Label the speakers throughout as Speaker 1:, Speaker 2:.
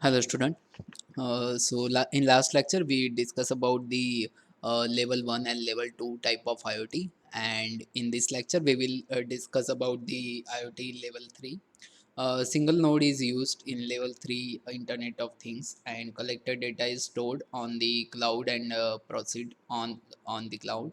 Speaker 1: Hello student. In last lecture we discussed about the level 1 and level 2 type of IoT, and in this lecture we will discuss about the IoT level 3. Single node is used in level 3 Internet of Things, and collected data is stored on the cloud and proceed on the cloud.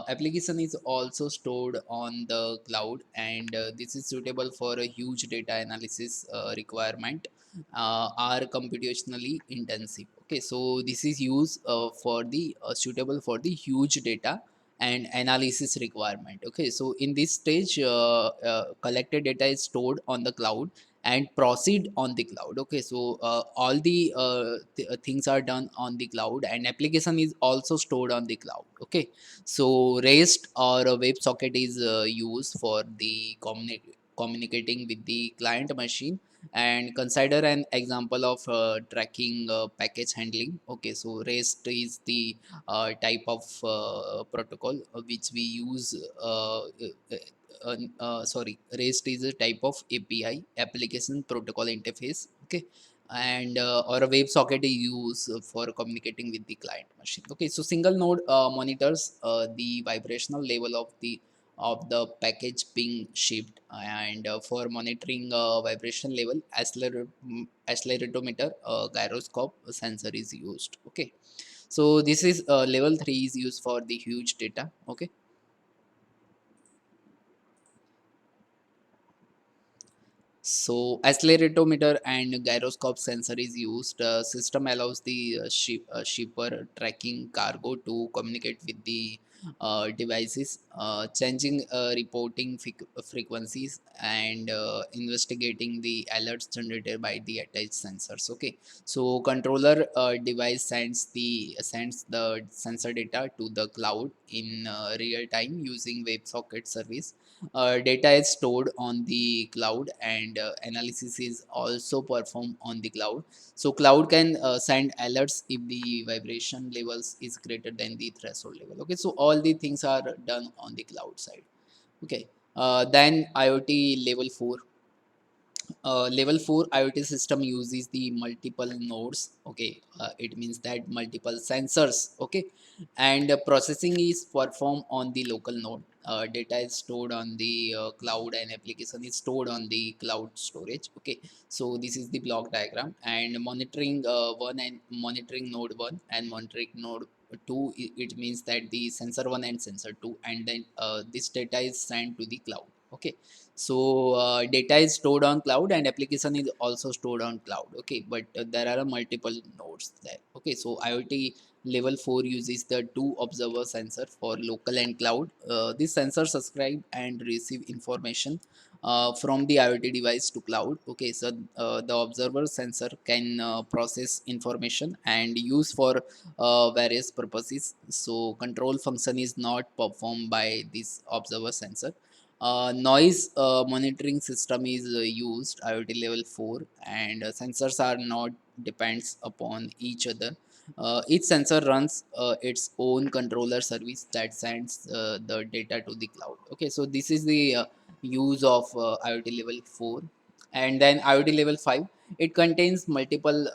Speaker 1: Application is also stored on the cloud, and this is suitable for a huge data analysis requirement, are computationally intensive. Okay, so this is used for the suitable for the huge data and analysis requirement. Okay, so in this stage collected data is stored on the cloud and proceed on the cloud. Okay, so all the things are done on the cloud, and application is also stored on the cloud. Okay, so REST or a WebSocket is used for the communicating with the client machine. And consider an example of tracking package handling. Okay, so REST is the type of protocol which we use. Sorry, REST is a type of API, application protocol interface. Okay, and or a WebSocket is used for communicating with the client machine. Okay, so single node monitors the vibrational level of the package being shipped, and for monitoring vibration level, acceleratometer, gyroscope sensor is used. Okay, so this is level 3 is used for the huge data. Okay, so acceleratometer and gyroscope sensor is used. System allows the shipper tracking cargo to communicate with the devices, changing reporting frequencies, and investigating the alerts generated by the attached sensors. Okay, so controller device sends the sensor data to the cloud in real time using WebSocket service. Data is stored on the cloud, and analysis is also performed on the cloud. So cloud can send alerts if the vibration levels is greater than the threshold level. Okay, so all the things are done on the cloud side. Okay, then IoT level 4. Level 4 IoT system uses the multiple nodes. Okay, it means that multiple sensors. Okay, and processing is performed on the local node. Data is stored on the cloud, and application is stored on the cloud storage. Okay, so this is the block diagram, and monitoring one and monitoring node 1 and monitoring node 2. It means that the sensor 1 and sensor 2, and then this data is sent to the cloud. Okay, so data is stored on cloud, and application is also stored on cloud. Okay, but there are multiple nodes there. Okay, so IoT level 4 uses the two observer sensor for local and cloud. This sensor subscribe and receive information from the IoT device to cloud. Okay, so the observer sensor can process information and use for various purposes. So control function is not performed by this observer sensor. Noise monitoring system is used IoT level 4, and sensors are not depends upon each other. Each sensor runs its own controller service that sends the data to the cloud. Okay, so this is the use of IoT level 4. And then IoT level 5, it contains multiple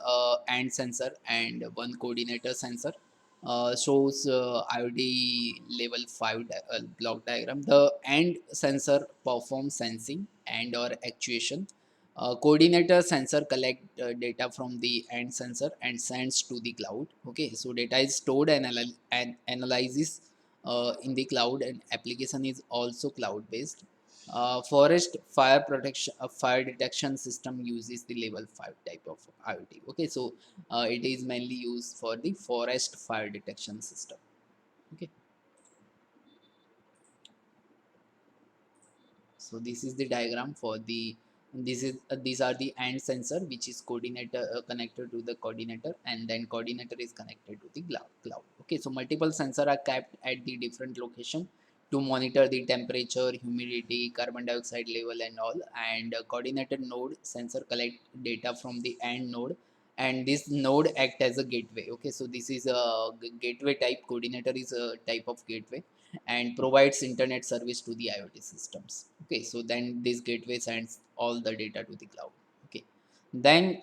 Speaker 1: end sensor and one coordinator sensor. Shows IoT level 5 block diagram. The end sensor performs sensing and or actuation. Coordinator sensor collect data from the end sensor and sends to the cloud. Okay, so data is stored and analyzes in the cloud, and application is also cloud based. Forest fire protection fire detection system uses the level 5 type of IoT. Okay, so it is mainly used for the forest fire detection system. Okay, so this is the diagram for the these are the end sensor, which is coordinator connected to the coordinator, and then coordinator is connected to the cloud. Okay, so multiple sensor are kept at the different location to monitor the temperature, humidity, carbon dioxide level and all. And coordinated node sensor collect data from the end node, and this node act as a gateway. Okay, so this is a gateway type. Coordinator is a type of gateway and provides internet service to the IoT systems. Okay, so then this gateway sends all the data to the cloud. Okay, Then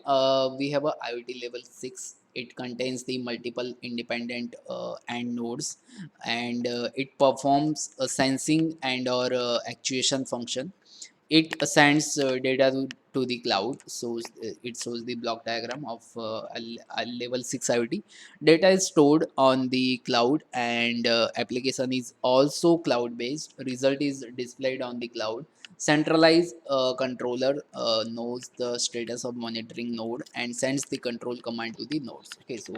Speaker 1: we have a IoT level 6. It contains the multiple independent and nodes, and it performs a sensing and or actuation function. It sends data to the cloud, so it shows the block diagram of a level 6 IoT. Data is stored on the cloud, and application is also cloud based. Result is displayed on the cloud. Centralized controller knows the status of monitoring node and sends the control command to the nodes. Okay, so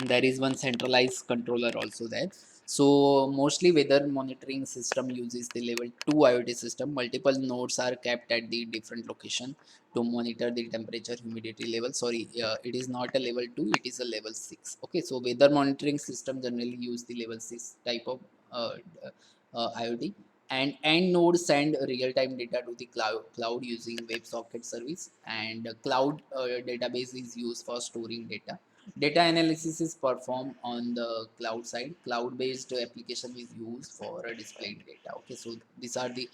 Speaker 1: there is one centralized controller also there. So mostly weather monitoring system uses the level 2 IoT system. Multiple nodes are kept at the different location to monitor the temperature humidity level. Sorry, it is not a level 2, it is a level 6. Okay, so weather monitoring system generally use the level 6 type of uh, IoT. And end node send real-time data to the cloud using WebSocket service, and cloud database is used for storing data. Data analysis is performed on the cloud side. Cloud-based application is used for displaying data. Okay, so these are the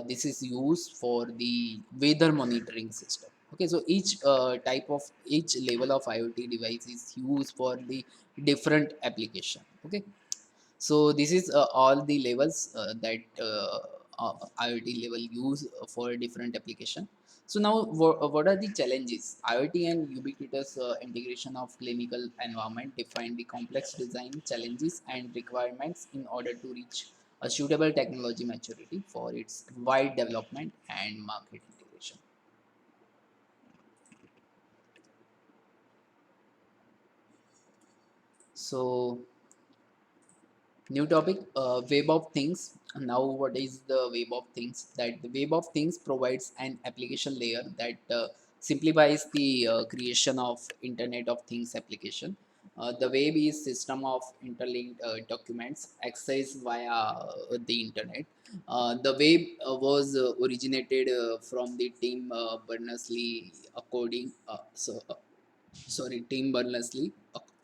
Speaker 1: this is used for the weather monitoring system. Okay, so each type of each level of IoT device is used for the different application. Okay, so this is all the levels that IoT level use for different application. So now, what are the challenges? IoT and ubiquitous integration of clinical environment define the complex design challenges and requirements in order to reach a suitable technology maturity for its wide development and market integration. So new topic, Web of Things. Now, what is the Web of Things? That the Web of Things provides an application layer that simplifies the creation of Internet of Things application. The web is system of interlinked documents accessed via the internet. The web was originated from the Tim Berners-Lee coding. Tim Berners-Lee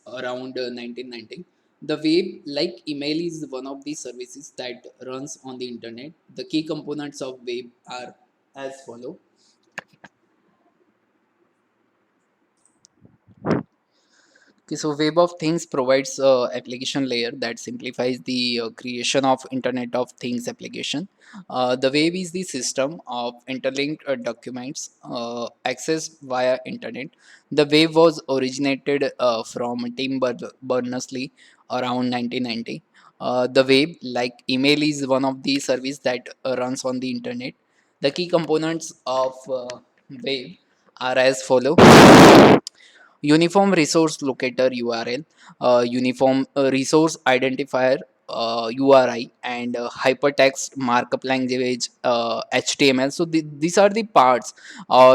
Speaker 1: around 1990. The web, like email, is one of the services that runs on the internet. The key components of web are as follow. Okay, so Web of Things provides a application layer that simplifies the creation of Internet of Things application. The web is the system of interlinked documents accessed via internet. The web was originated from Berners-Lee around 1990. The web, like email, is one of the service that runs on the internet. The key components of web are as follow. Uniform Resource Locator URL, Uniform Resource Identifier URI, and Hypertext Markup Language HTML. So these are the parts.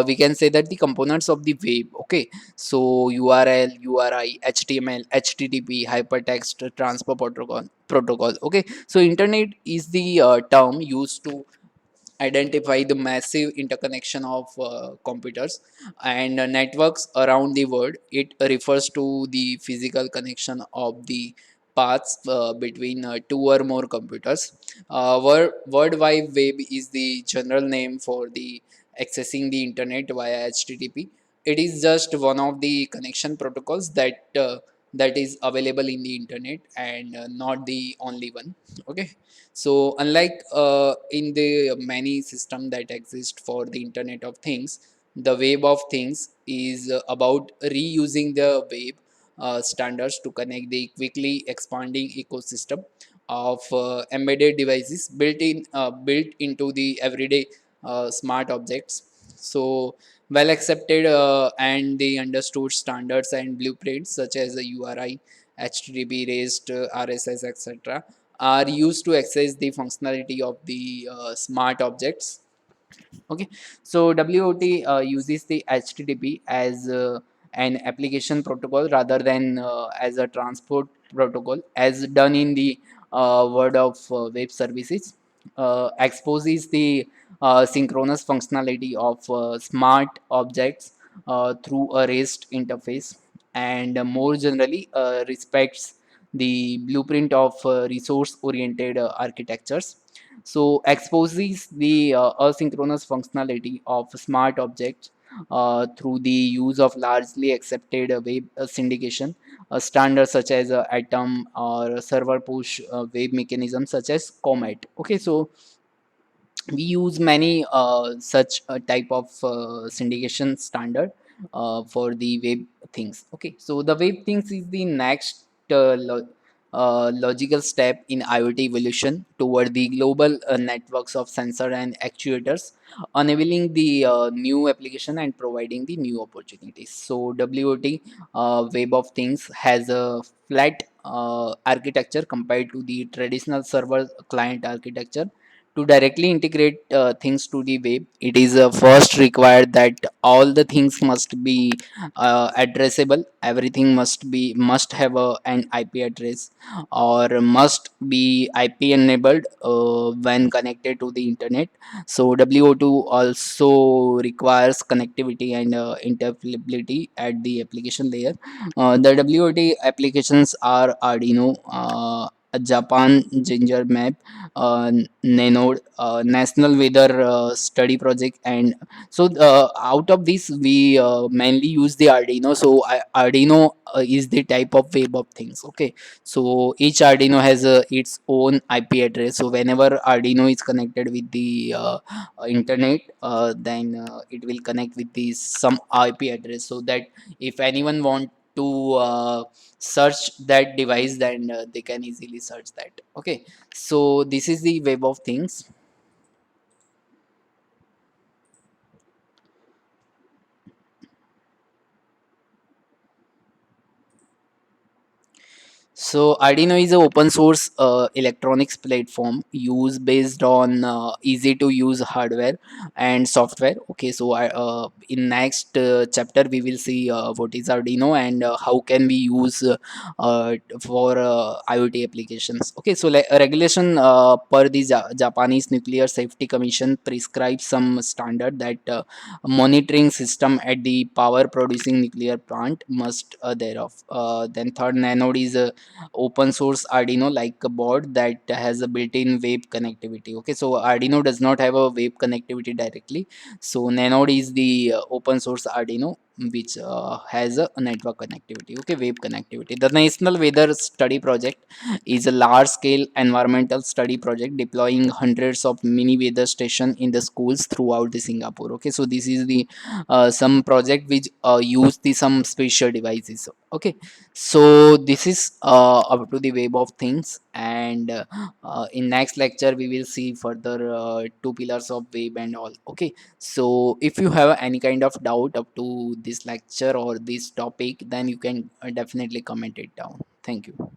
Speaker 1: We can say that the components of the web. Okay, so URL, URI, HTML, HTTP, Hypertext Transfer Protocol. Okay, so internet is the term used to identify the massive interconnection of computers and networks around the world. It refers to the physical connection of the paths between two or more computers. World Wide Web is the general name for the accessing the internet via HTTP. It is just one of the connection protocols that is available in the internet, and not the only one. Okay, so unlike in the many system that exist for the Internet of Things, the Web of Things is about reusing the web standards to connect the quickly expanding ecosystem of embedded devices built into the everyday smart objects. So well accepted and the understood standards and blueprints such as the URI, HTTP, REST, RSS, etc., are used to access the functionality of the smart objects. Okay, so WOT uses the HTTP as an application protocol rather than as a transport protocol, as done in the world of web services. Exposes the synchronous functionality of smart objects through a REST interface, and more generally respects the blueprint of resource oriented architectures. So exposes the asynchronous functionality of smart objects through the use of largely accepted web syndication standards such as Atom or server push web mechanisms such as Comet. Okay, so we use many such type of syndication standard for the web things. Okay, so the web things is the next logical step in IoT evolution toward the global networks of sensor and actuators, enabling the new application and providing the new opportunities. So WOT, web of things, has a flat architecture compared to the traditional server client architecture. To directly integrate things to the web, it is first required that all the things must be addressable. Everything must have an IP address or must be IP enabled when connected to the internet. So WO2 also requires connectivity and interoperability at the application layer. The WOT applications are Arduino, Japan Ginger Map, Nanode, National Weather Study Project, and so out of this we mainly use the Arduino. So Arduino is the type of web of things. Okay, so each Arduino has its own IP address. So whenever Arduino is connected with the internet, then it will connect with the some IP address, so that if anyone want to search that device, then they can easily search that. Okay, so this is the web of things. So Arduino is an open source electronics platform used based on easy to use hardware and software. Okay, so in next chapter we will see what is Arduino and how can we use for IoT applications. Okay, so regulation per the Japanese Nuclear Safety Commission prescribes some standard that monitoring system at the power producing nuclear plant must thereof. Then third Nanode is open source Arduino like a board that has a built-in web connectivity. Okay, so Arduino does not have a web connectivity directly. So Nanode is the open source Arduino which has a network connectivity. Okay, web connectivity. The National Weather Study Project is a large scale environmental study project deploying hundreds of mini weather station in the schools throughout the Singapore. Okay, so this is the some project which use the some special devices. Okay, so this is up to the web of things, and in next lecture we will see further two pillars of web and all. Okay, so if you have any kind of doubt up to this lecture or this topic, then you can definitely comment it down. Thank you.